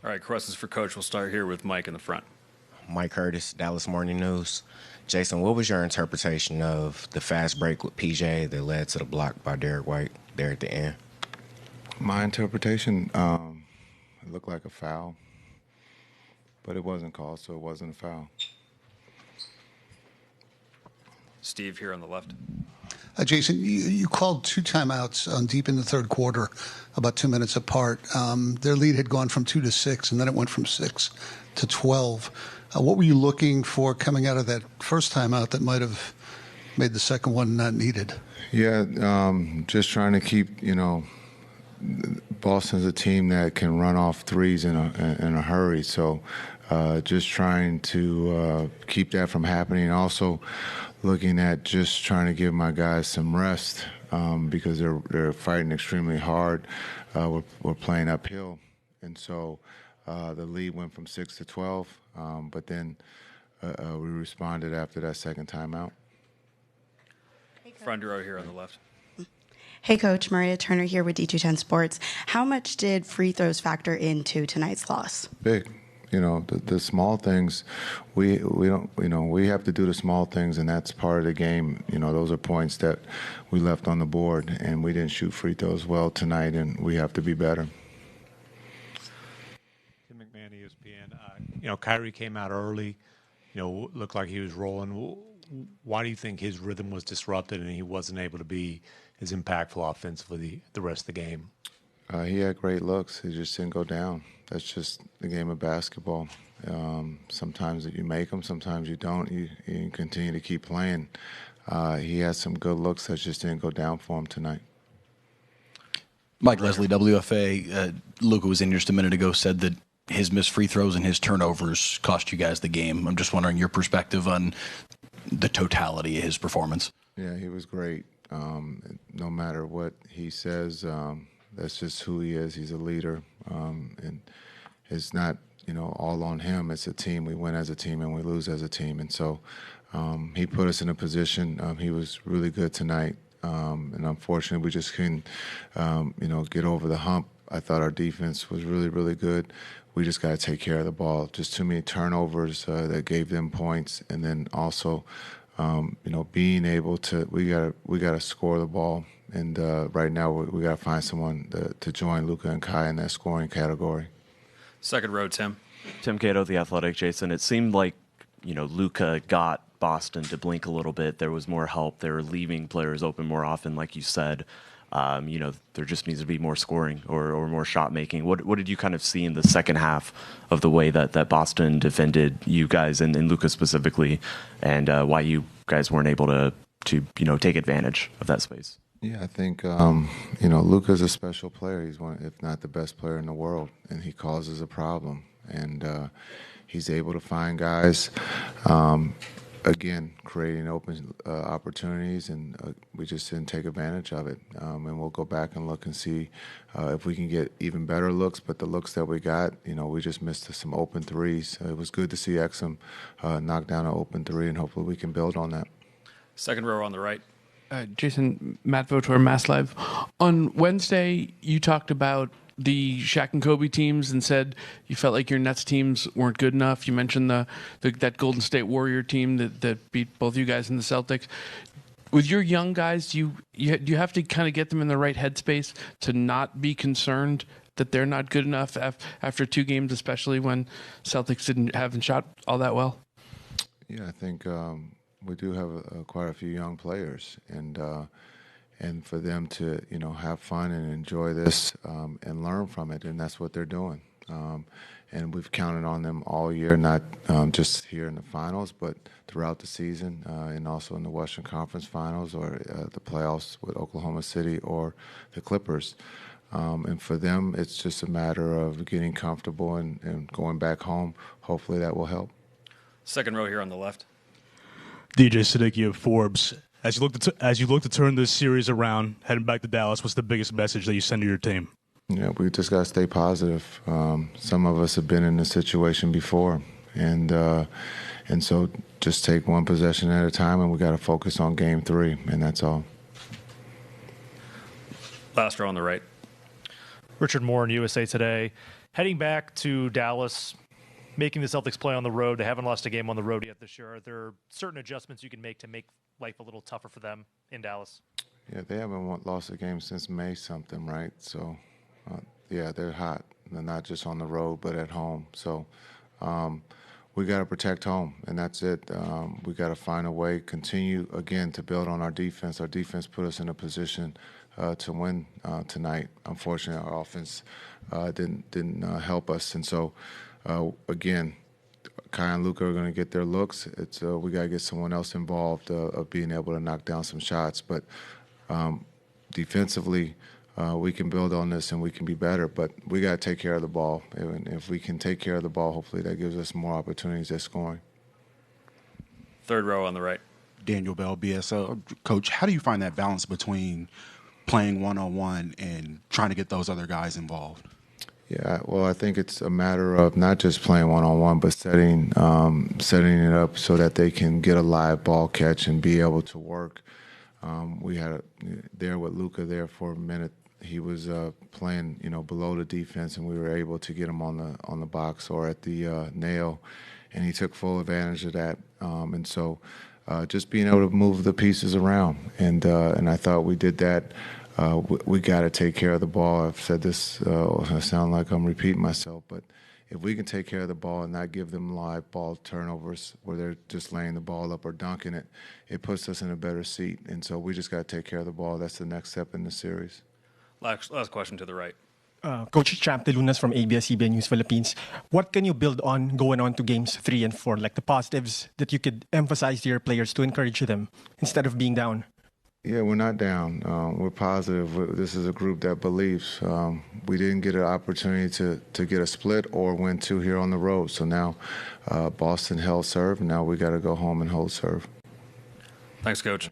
All right, questions for Coach. We'll start here with Mike in the front. Mike Curtis, Dallas Morning News. Jason, what was your interpretation of the fast break with PJ that led to the block by Derek White there at the end? My interpretation, it looked like a foul, but it wasn't called, so it wasn't a foul. Steve here on the left. Jason, you called 2 timeouts deep in the third quarter, about 2 minutes apart. Their lead had gone from 2 to 6, and then it went from 6 to 12. What were you looking for coming out of that first timeout that might have made the second one not needed? Yeah, just trying to keep, Boston's a team that can run off threes in a hurry. So just trying to keep that from happening. Also looking at just trying to give my guys some rest because they're fighting extremely hard. We're playing uphill. And so the lead went from 6 to 12, but then we responded after that second timeout. Front row here on the left. Hey, Coach. Maria Turner here with D210 Sports. How much did free throws factor into tonight's loss? Big. The small things, we don't, we have to do the small things, and that's part of the game. Those are points that we left on the board, and we didn't shoot free throws well tonight, and we have to be better. Tim McMahon, ESPN. Kyrie came out early, looked like he was rolling. Why do you think his rhythm was disrupted and he wasn't able to be as impactful offensively the rest of the game? He had great looks. He just didn't go down. That's just the game of basketball. Sometimes you make them, sometimes you don't. You continue to keep playing. He had some good looks that just didn't go down for him tonight. Mike Leslie, WFA. Luka was in just a minute ago, said that his missed free throws and his turnovers cost you guys the game. I'm just wondering your perspective on the totality of his performance. Yeah, he was great. No matter what he says, that's just who he is. He's a leader, and it's not all on him. It's a team. We win as a team and we lose as a team, and so he put us in a position. He was really good tonight, and unfortunately we just couldn't get over the hump. I thought our defense was really, really good. We just got to take care of the ball. Just too many turnovers that gave them points, and then also, being able to we got to score the ball. And right now we got to find someone to join Luka and Kai in that scoring category. Second row, Tim. Tim Cato, The Athletic. Jason, it seemed like Luka got Boston to blink a little bit. There was more help. They were leaving players open more often, like you said. There just needs to be more scoring or more shot making. What did you kind of see in the second half of the way that Boston defended you guys and Luka specifically, and why you guys weren't able to take advantage of that space? Yeah, I think Luka's a special player. He's one, if not the best player in the world, and he causes a problem. And he's able to find guys. Again, creating open opportunities, and we just didn't take advantage of it. And we'll go back and look and see if we can get even better looks. But the looks that we got, we just missed some open threes. It was good to see Exum knock down an open three, and hopefully we can build on that. Second row on the right. Jason, Matt Votor, Mass Live. On Wednesday, you talked about the Shaq and Kobe teams and said you felt like your Nets teams weren't good enough. You mentioned that Golden State Warrior team that beat both you guys and the Celtics. With your young guys, do you have to kind of get them in the right headspace to not be concerned that they're not good enough after 2 games, especially when Celtics haven't shot all that well? Yeah, I think we do have quite a few young players, and for them to have fun and enjoy this and learn from it, and that's what they're doing. And we've counted on them all year, not just here in the finals, but throughout the season, and also in the Western Conference Finals or the playoffs with Oklahoma City or the Clippers. And for them, it's just a matter of getting comfortable and going back home. Hopefully that will help. Second row here on the left. DJ Siddiqui of Forbes. As you look to turn this series around, heading back to Dallas, what's the biggest message that you send to your team? Yeah, we just got to stay positive. Some of us have been in this situation before, and so just take one possession at a time, and we got to focus on Game 3, and that's all. Last row on the right. Richard Moore in USA Today. Heading back to Dallas, making the Celtics play on the road, they haven't lost a game on the road yet this year. Are there certain adjustments you can make to make life a little tougher for them in Dallas? Yeah, they haven't lost a game since May something, right? So, yeah, they're hot. They're not just on the road, but at home. So we got to protect home, and that's it. We got to find a way, continue, again, to build on our defense. Our defense put us in a position to win tonight. Unfortunately, our offense didn't help us. And so, again, Kai and Luka are going to get their looks. It's we got to get someone else involved of being able to knock down some shots. But defensively, we can build on this and we can be better. But we got to take care of the ball. And if we can take care of the ball, hopefully that gives us more opportunities at scoring. Third row on the right. Daniel Bell, BSL. Coach, how do you find that balance between playing one-on-one and trying to get those other guys involved? Yeah, well, I think it's a matter of not just playing one-on-one, but setting it up so that they can get a live ball catch and be able to work. We had there with Luka there for a minute. He was playing, below the defense, and we were able to get him on the box or at the nail, and he took full advantage of that. And so, just being able to move the pieces around, and I thought we did that. We got to take care of the ball. I've said this, I sound like I'm repeating myself, but if we can take care of the ball and not give them live ball turnovers where they're just laying the ball up or dunking it, it puts us in a better seat. And so we just got to take care of the ball. That's the next step in the series. Last question to the right. Coach Champ De Lunas from ABS-CBN News Philippines. What can you build on going on to games 3 and 4, like the positives that you could emphasize to your players to encourage them instead of being down? Yeah, we're not down. We're positive. This is a group that believes. We didn't get an opportunity to get a split or win 2 here on the road. So now Boston held serve, and now we got to go home and hold serve. Thanks, Coach.